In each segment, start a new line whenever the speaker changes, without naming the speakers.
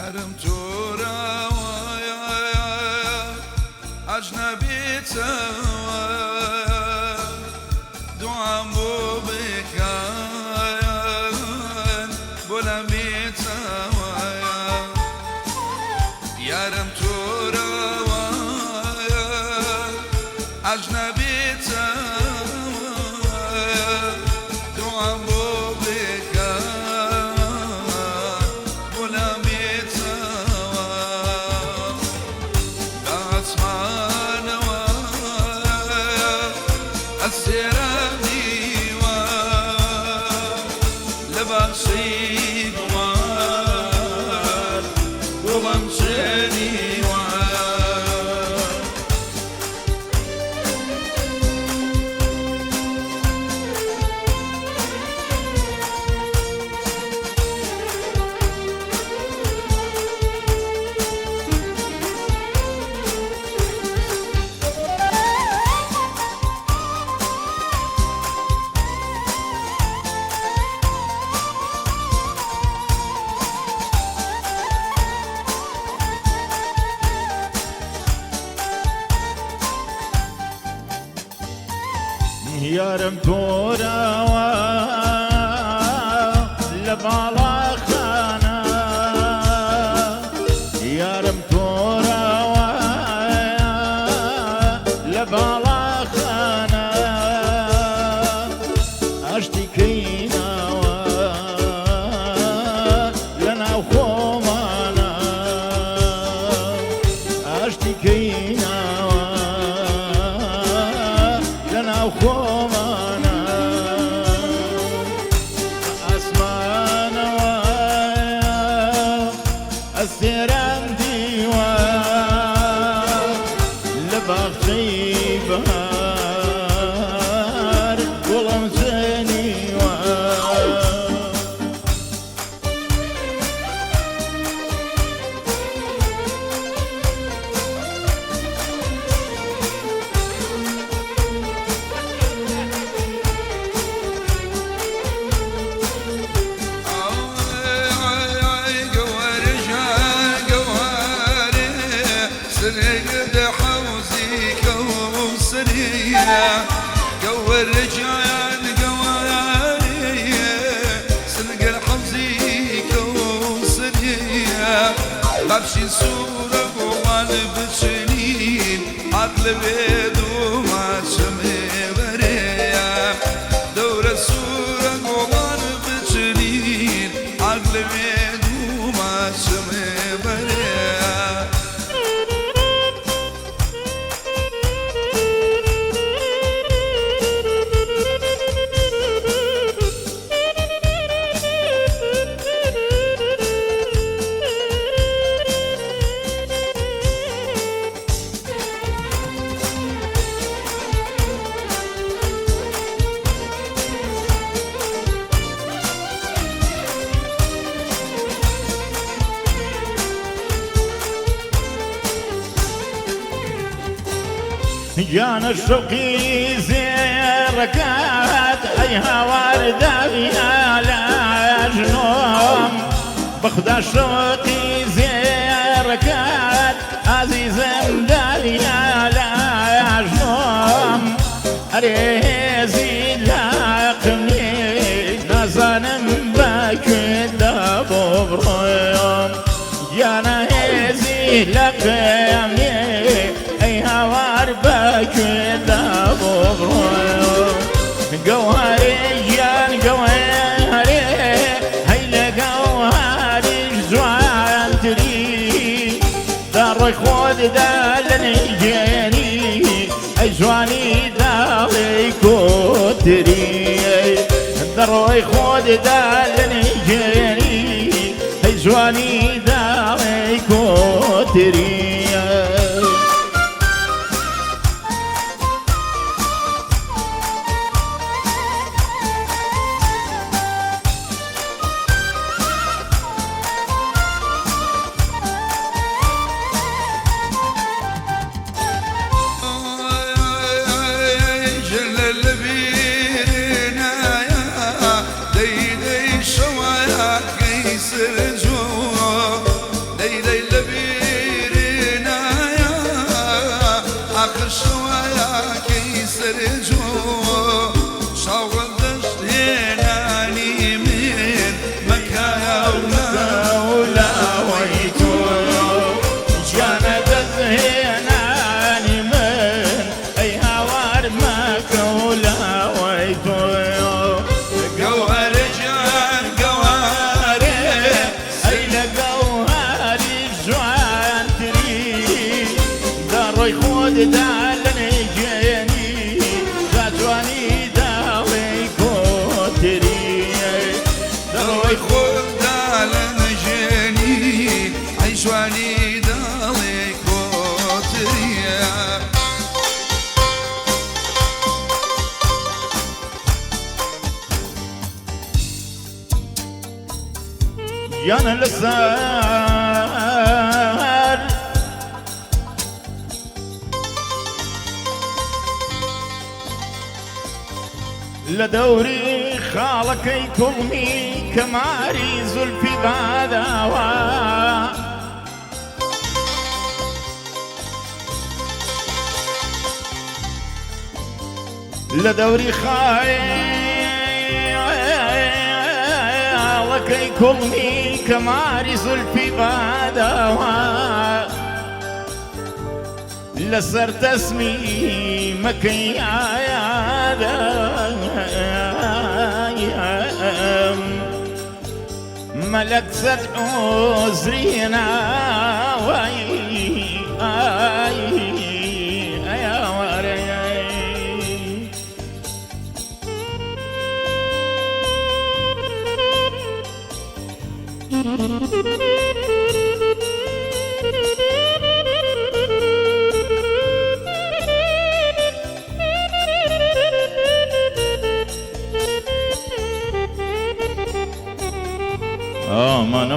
يارم تورا ويا أجنبي توا دعاء بكان بولا بيتوا يارم تورا ويا أجنبي توا دعاء
يارم تورا لبالا خانا يارم تورا لبالا خانا اشتكينا لنا وخومانا اشتكينا لنا وخومانا اسمانا السيران ديوا لبغشي بهار ولمسني
قوى الرجال قوارية سلق الحظي كوسرية بمشي صورة وغالب سنين عقل بيد وما سمي برية دورة صورة وغالب سنين عقل بيد وما سمي برية
جانا الشوقي زيركات ايها وردة فيها لا جنوم بخد الشوقي زيركات عزيز مداليا لا جنوم اريزي لاقني نزان باكد ابو برويوم جانا هزي لقيمي بكذا بغرور قواري جان قواري هيلا قواري جزوان تري دار خود دالني جاني اجواني دالي كوتري دار خود دالني جاني اجواني دالي كوتري يانا لسار لدوري خالك يكوني كماري زلفي بعدها لدوري خالك يكوني كماري زلفي بعدها لسرت اسمي مكيادا ملكت عذرينا يا وري آمان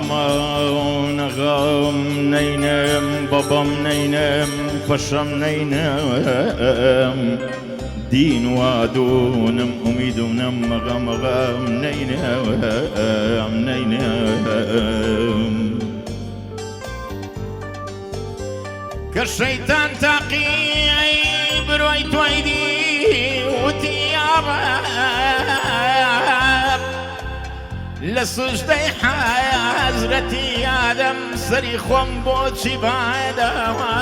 نغم نينم بابام نينم فشم نينم دين وادونم أميدونم مغم مغم نينم كالشيطان تقي برويت ويدي وتيابا لسجدي حزرتي آدم صريخهم بوتشي بعدها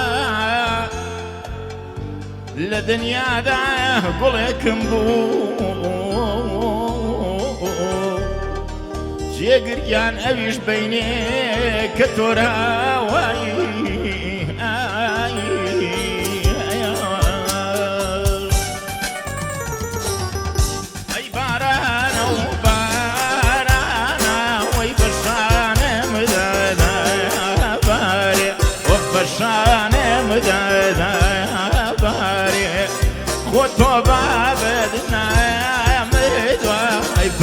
لدنيا دا قولكم بو جيقريان أبيش بيني كتورا واي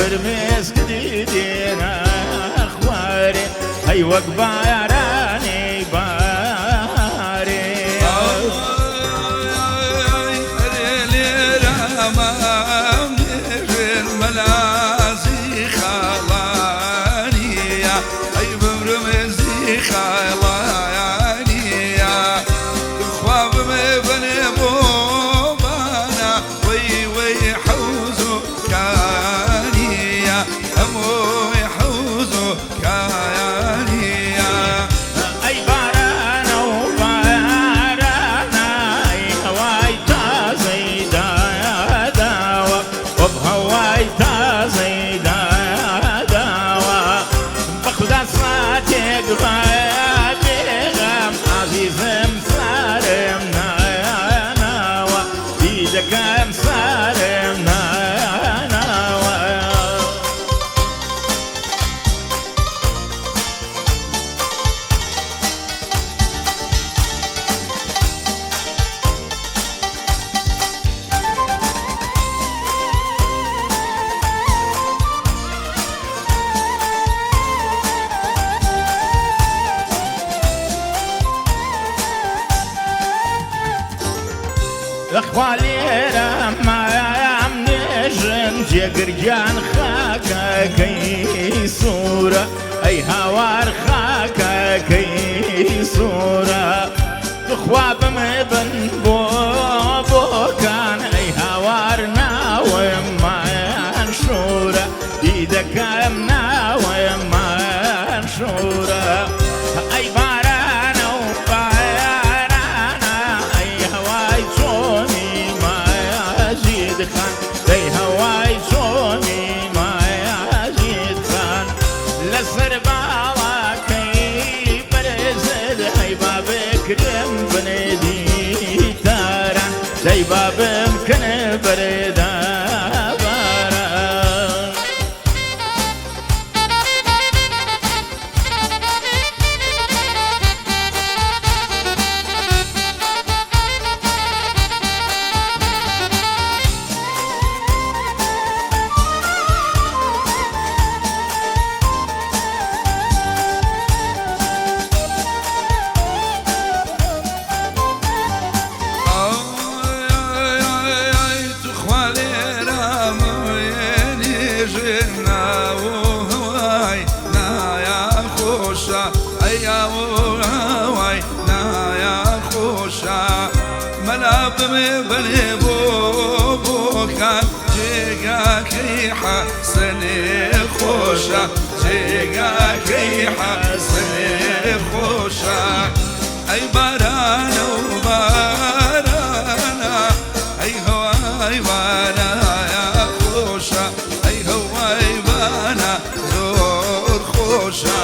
فرميس جديدنا اخواري هي وقباراني باري
الملازي خالانية هي برمزي خالانية خواب مبني بوبانا وي حوزو
اخوالي ما نجن جيقرجان خاكا كي صورة اي هوار خاكا كي صورة تخواب مبن بو كان اي هوار ناوي ما انشورة ديدك ناوي ما انشورة اي دي هواي صوني ما يزيد خان لسر بالا كي برزد هاي بابك رم بندي
جنا وهواي نايا خوشا أيا وهواي نايا خوشا ملاب بني بوبو كان جيقا كي حسني خوشا جيقا كي حسني خوشا أي بارانا وبارانا أي هواي بانا يا خوشا أي هواي بانا زور خوشا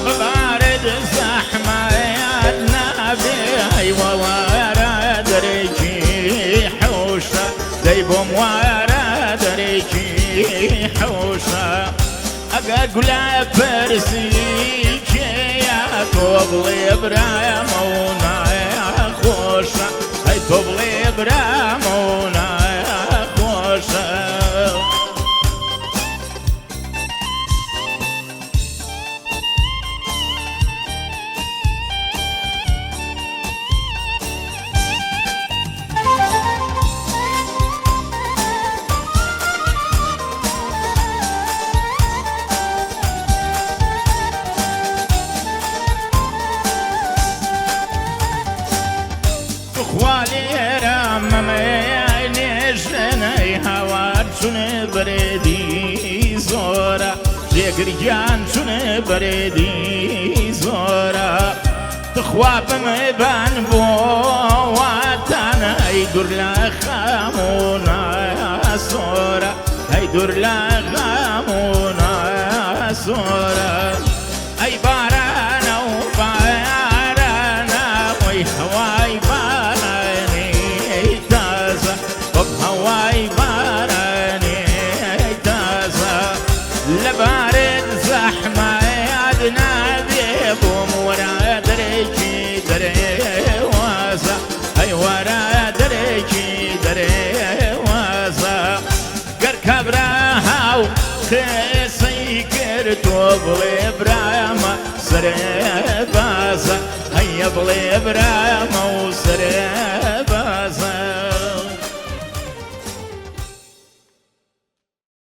بارد زحمة يا النبي أيوة ورد ريجي حوشة ديبهم ورد ريجي حوشة أقول برسيك يا طبلي برامونا يا خوشة هاي طبلي برامونا يا خوشة خوالي رام ميعني جني هوار شن بردي زورا جيكر جان شن بردي زورا تخواب مبان بو واتانا يدور لخامونا يا سورا يدور لخامونا يا سورا أي بارانا وبارانا وي هواي هواي باراني تازا لبارد زحمة يادنا بيبوم ورا دريكي دري وازا هاي ورا دريكي دري وازا قر كبراها وخيسي قرتو بلي براما سري بازا هيا بلي براما